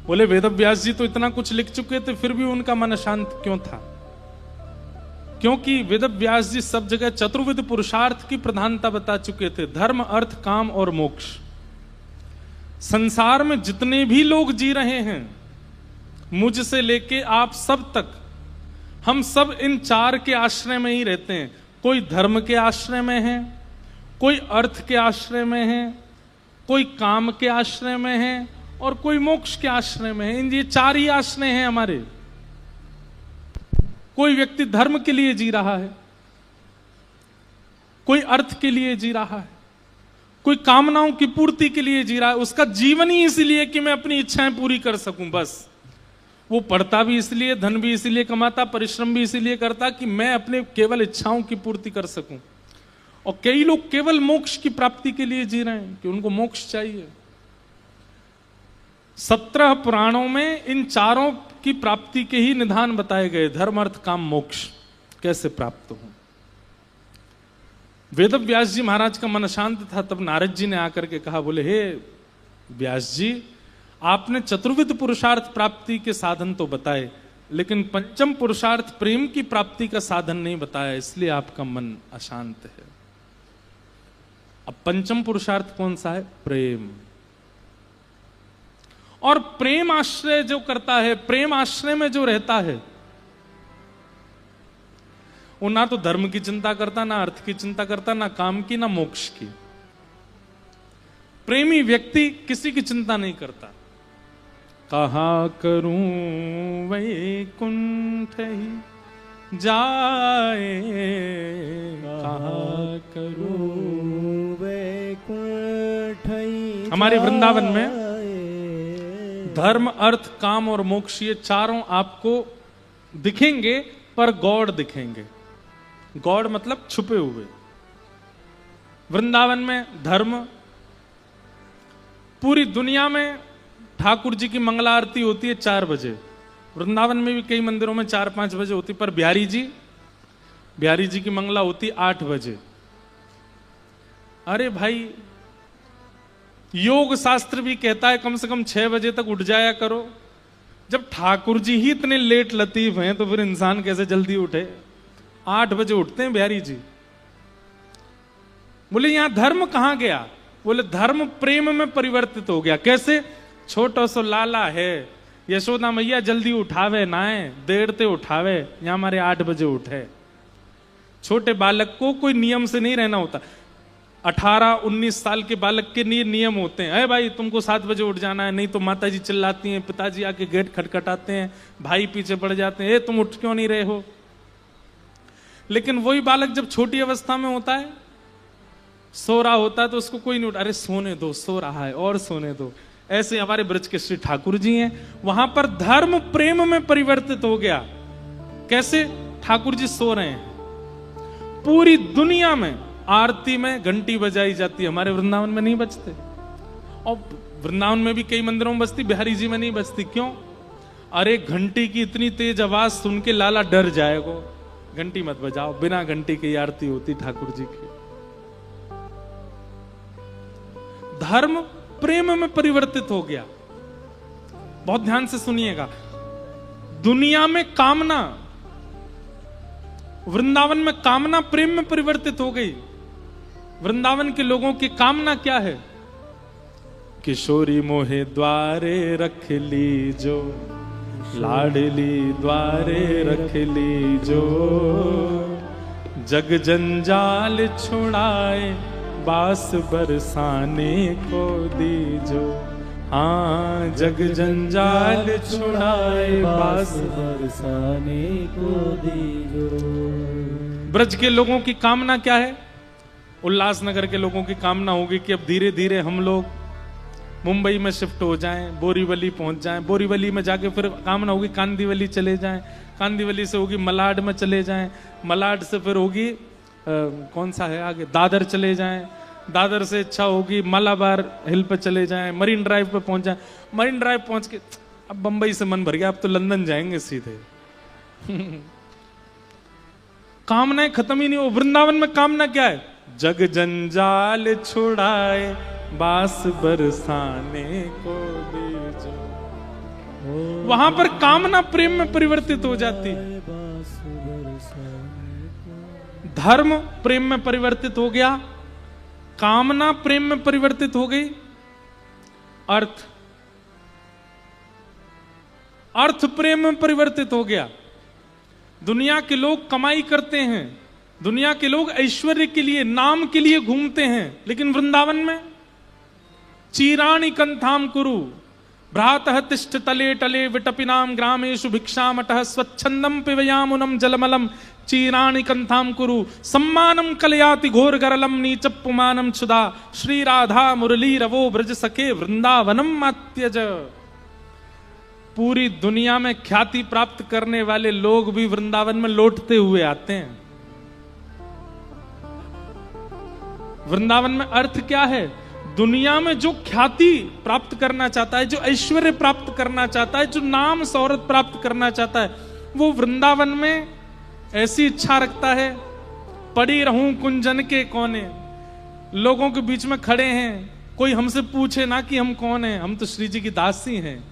बोले वेद व्यास जी तो इतना कुछ लिख चुके थे, फिर भी उनका मन अशांत क्यों था? क्योंकि वेद व्यास जी सब जगह चतुर्विध पुरुषार्थ की प्रधानता बता चुके थे, धर्म अर्थ काम और मोक्ष। संसार में जितने भी लोग जी रहे हैं, मुझसे लेके आप सब तक, हम सब इन 4 के आश्रय में ही रहते हैं। कोई धर्म के आश्रय में है, कोई अर्थ के आश्रय में है, कोई काम के आश्रय में है, और कोई मोक्ष के आश्रय में है। इन ये 4 ही आश्रय हैं हमारे। कोई व्यक्ति धर्म के लिए जी रहा है, कोई अर्थ के लिए जी रहा है, कोई कामनाओं की पूर्ति के लिए जी रहा है। उसका जीवन ही इसलिए कि मैं अपनी इच्छाएं पूरी कर सकूं, बस। वो पढ़ता भी इसलिए, धन भी इसलिए कमाता, परिश्रम भी इसलिए करता कि मैं अपने केवल इच्छाओं की पूर्ति कर सकूं। और कई लोग केवल मोक्ष की प्राप्ति के लिए जी रहे हैं कि उनको मोक्ष चाहिए। 17 पुराणों में इन 4 की प्राप्ति के ही निधान बताए गए, धर्म अर्थ काम मोक्ष कैसे प्राप्त हो। वेद व्यास जी महाराज का मन शांत था, तब नारद जी ने आकर के कहा, बोले हे व्यास जी, आपने चतुर्विध पुरुषार्थ प्राप्ति के साधन तो बताए, लेकिन पंचम पुरुषार्थ प्रेम की प्राप्ति का साधन नहीं बताया, इसलिए आपका मन अशांत है। अब पंचम पुरुषार्थ कौन सा है? प्रेम। और प्रेम आश्रय जो करता है, प्रेम आश्रय में जो रहता है, वो ना तो धर्म की चिंता करता, ना अर्थ की चिंता करता, ना काम की, ना मोक्ष की। प्रेमी व्यक्ति किसी की चिंता नहीं करता। कहा करूं वैकुंठ ही जाए, कहा करूं वैकुंठ ही। हमारे वृंदावन में धर्म अर्थ काम और मोक्ष, ये 4 आपको दिखेंगे, पर गॉड दिखेंगे। गॉड मतलब छुपे हुए। वृंदावन में धर्म, पूरी दुनिया में ठाकुर जी की मंगला आरती होती है 4 बजे। वृंदावन में भी कई मंदिरों में 4-5 बजे होती, पर बिहारी जी की मंगला होती 8 बजे। अरे भाई, योग शास्त्र भी कहता है कम से कम 6 बजे तक उठ जाया करो। जब ठाकुर जी ही इतने लेट लतीफ हैं, तो फिर इंसान कैसे जल्दी उठे? 8 बजे उठते हैं बिहारी जी। बोले यहां धर्म कहां गया? बोले धर्म प्रेम में परिवर्तित हो गया। कैसे? छोटा सो लाला है, यशोदा मैया जल्दी उठावे नाए, देर ते उठावे, यहां हमारे 8 बजे उठे। छोटे बालक को कोई नियम से नहीं रहना होता। 18-19 साल के बालक के लिए नियम होते हैं, अरे भाई तुमको 7 बजे उठ जाना है, नहीं तो माताजी चिल्लाती हैं, पिताजी आके गेट खटखटाते हैं, भाई पीछे पड़ जाते हैं, तुम उठ क्यों नहीं रहे हो? लेकिन वही बालक जब छोटी अवस्था में होता है, सो रहा होता है तो उसको कोई नहीं उठा, अरे सोने दो, सो रहा है और सोने दो। ऐसे हमारे ब्रज के श्री ठाकुर जी हैं, वहां पर धर्म प्रेम में परिवर्तित हो गया। कैसे? ठाकुर जी सो रहे हैं, पूरी दुनिया में आरती में घंटी बजाई जाती है, हमारे वृंदावन में नहीं बजते। और वृंदावन में भी कई मंदिरों में बजती, बिहारी जी में नहीं बजती। क्यों? अरे घंटी की इतनी तेज आवाज सुन के लाला डर जाएगा, घंटी मत बजाओ, बिना घंटी की आरती होती ठाकुर जी की। धर्म प्रेम में परिवर्तित हो गया। बहुत ध्यान से सुनिएगा, दुनिया में कामना, वृंदावन में कामना प्रेम में परिवर्तित हो गई। वृंदावन के लोगों की कामना क्या है? किशोरी मोहे द्वारे रख ली जो, लाडली द्वारे रख ली जो, जग जंजाल छुड़ाए बास बरसाने को दीजो। हाँ, जग जंजाल छुड़ाए बास बरसाने को दीजो। ब्रज के लोगों की कामना क्या है? उल्लासनगर के लोगों की कामना होगी कि अब धीरे धीरे हम लोग मुंबई में शिफ्ट हो जाएं, बोरीवली पहुंच जाएं, बोरीवली में जाके फिर कामना होगी कांदीवली चले जाएं, कांदीवली से होगी मलाड में चले जाएं, मलाड से फिर होगी कौन सा है आगे, दादर चले जाएं, दादर से इच्छा होगी मालाबार हिल पे चले जाएं, मरीन ड्राइव पे पहुंच जाएं, मरीन ड्राइव पहुंच के अब बंबई से मन भर गया, अब तो लंदन जाएंगे सीधे। कामनाएं खत्म ही नहीं हो। वृंदावन में कामना क्या है? जग जंजाल छुड़ाए बास बरसाने को दीजो। वहां पर कामना प्रेम में परिवर्तित हो जाती। धर्म प्रेम में परिवर्तित हो गया, कामना प्रेम में परिवर्तित हो गई, अर्थ प्रेम में परिवर्तित हो गया। दुनिया के लोग कमाई करते हैं, दुनिया के लोग ऐश्वर्य के लिए, नाम के लिए घूमते हैं, लेकिन वृंदावन में चीराणि कंथाम कुरु भ्रातः तिष्ठ तले टले विटपिनाम ग्रामेषु भिक्षामटः स्वच्छंदम पिबयामुनम जलमलम चीराणि कंथाम कुरु सम्मानम कलयाति घोर गरलम नीचपुमानम क्षुदा श्री राधा मुरली रवो ब्रज सखे वृंदावनम मात्यज। पूरी दुनिया में ख्याति प्राप्त करने वाले लोग भी वृंदावन में लौटते हुए आते हैं। वृंदावन में अर्थ क्या है? दुनिया में जो ख्याति प्राप्त करना चाहता है, जो ऐश्वर्य प्राप्त करना चाहता है, जो नाम शौहरत प्राप्त करना चाहता है, वो वृंदावन में ऐसी इच्छा रखता है, पड़ी रहूं कुंजन के कोने, लोगों के बीच में खड़े हैं, कोई हमसे पूछे ना कि हम कौन हैं, हम तो श्री जी की दासी हैं।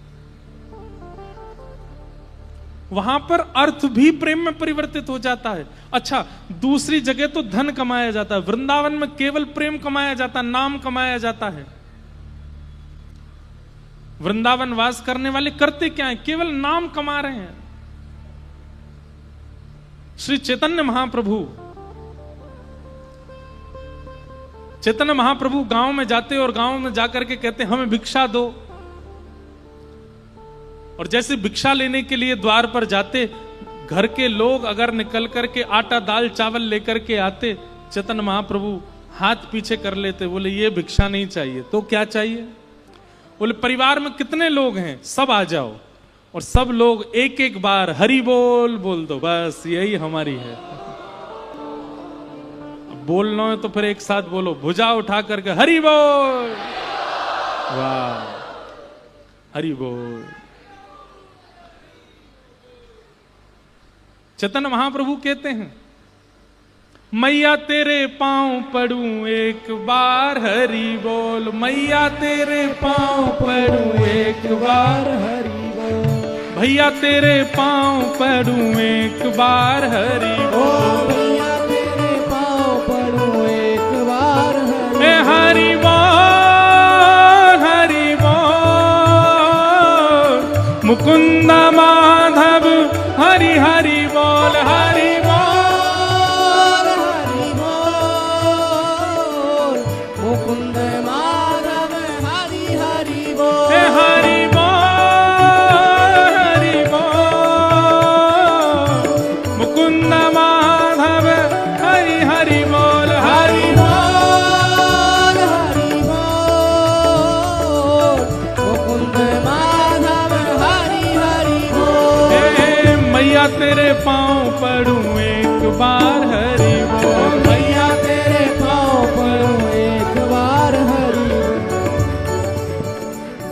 वहां पर अर्थ भी प्रेम में परिवर्तित हो जाता है। अच्छा, दूसरी जगह तो धन कमाया जाता है, वृंदावन में केवल प्रेम कमाया जाता है, नाम कमाया जाता है। वृंदावन वास करने वाले करते क्या है? केवल नाम कमा रहे हैं। श्री चैतन्य महाप्रभु गांव में जाते और गांव में जाकर के कहते हमें भिक्षा दो, और जैसे भिक्षा लेने के लिए द्वार पर जाते, घर के लोग अगर निकल करके आटा दाल चावल लेकर के आते, चैतन्य महाप्रभु हाथ पीछे कर लेते, बोले ये भिक्षा नहीं चाहिए। तो क्या चाहिए? बोले परिवार में कितने लोग हैं, सब आ जाओ, और सब लोग एक एक बार हरि बोल दो, बस यही हमारी है। अब बोलना है तो फिर एक साथ बोलो, भुजा उठा करके हरि बोल, वाह हरि बोल। चैतन्य महाप्रभु कहते हैं मैया तेरे पांव पड़ूं एक बार हरि बोल, मैया तेरे पांव पड़ूं एक बार हरि बोल, भैया तेरे पांव पड़ूं एक बार हरि बोल, भैया तेरे पांव पड़ूं एक बार हरि बोल, हरि बोल, मुकुंद माधव हरि हरि बोल, हरि बोल, हरि बोल, मुकुंद माधव हरि हरि बोल, हरि बोल, हरि बोल, मुकुंद माधव हरि हरि बोल, हरि बोल,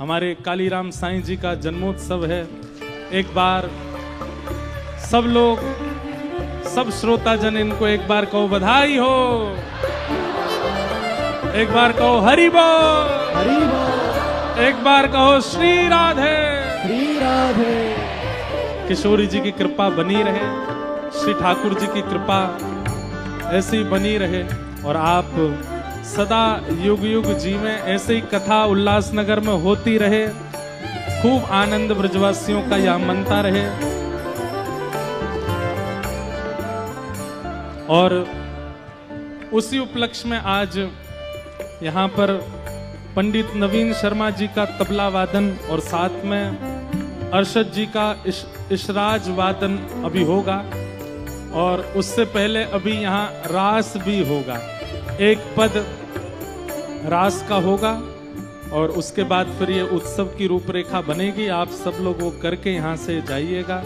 हमारे कालीराम साईं जी का जन्मोत्सव है। एक बार सब लोग, सब श्रोता जन इनको एक बार कहो बधाई हो, एक बार कहो हरि बोल, हरि बोल, एक बार कहो श्री राधे। श्री राधे। किशोरी जी की कृपा बनी रहे, श्री ठाकुर जी की कृपा ऐसी बनी रहे और आप सदा युग युग जीवें, ऐसे ही कथा उल्लासनगर में होती रहे, खूब आनंद ब्रजवासियों का यह मनता रहे। और उसी उपलक्ष्य में आज यहाँ पर पंडित नवीन शर्मा जी का तबला वादन और साथ में अरशद जी का इशराज वादन अभी होगा और उससे पहले अभी यहाँ रास भी होगा। एक पद रास का होगा और उसके बाद फिर ये उत्सव की रूपरेखा बनेगी। आप सब लोग वो करके यहाँ से जाइएगा।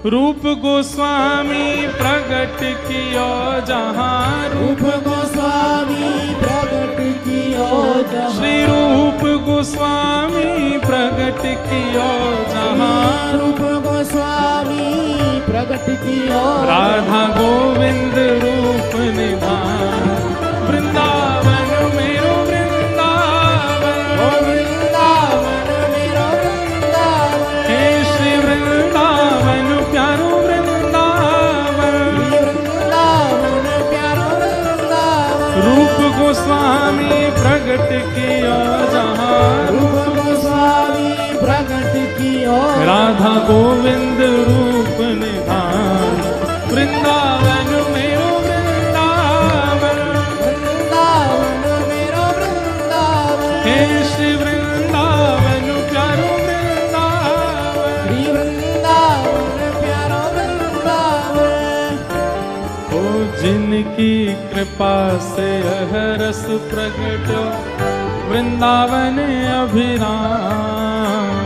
रूप गोस्वामी प्रगट कियो जहाँ, रूप गोस्वामी प्रगट कियो जहाँ, श्री रूप गोस्वामी प्रगट कियो जहाँ, रूप गोस्वामी प्रगट कियो राधा गोविंद रूप निधान, वृंदावन मेरो वृंदावन, ओ वृंदावन मेरो वृंदावन, हे श्री वृंदावन प्यारो वृंदावन, श्री वृंदावन प्यारो वृंदावन, रूप गोस्वामी प्रगट किया जहाँ, रूप गोस्वामी प्रगट कियो राधा गोविंद रूप निधान, वृंदावन मेरो वृंदावन, वृंदावन मेरो वृंदावन, हे श्री वृंदावन प्यारो वृंदावन, श्री वृंदावन प्यारो वृंदावन। ओ जिनकी कृपा से यह रस प्रगटो वृंदावन अभिराम,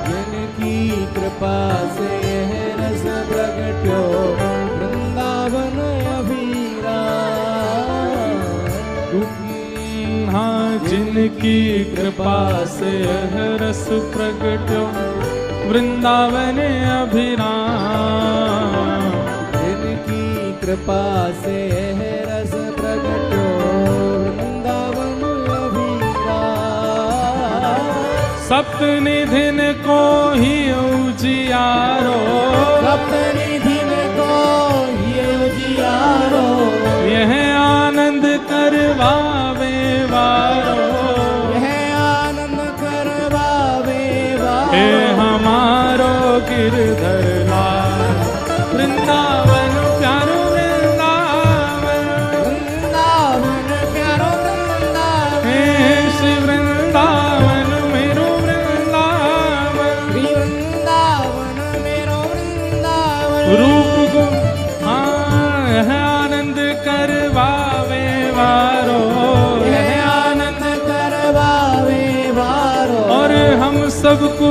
जिनकी कृपा से यह रस प्रगट्यो वृंदावन अभिराम। हाँ, जिनकी कृपा से यह रस प्रगटो वृंदावन अभिराम, जिनकी कृपा से यह रस प्रगट्यो वृंदावन अभिराम। सप्तनिधिन को ही उजियारो, सप्तनिधिन को ये उजियारो, यह आनंद करवावे वारो, यह आनंद करवावे वारो। हे हमारो गिरधर लाल, वृंदावन प्यारो वृंदावन, वृंदावन प्यारो वृंदावन, हे श्री वृंदावन मेरो वृंदावन, श्री वृंदावन मेरो वृंदावन। रूप को हाँ यह आनंद करवावे वारो, यह आनंद करवावे वारो, और हम सबको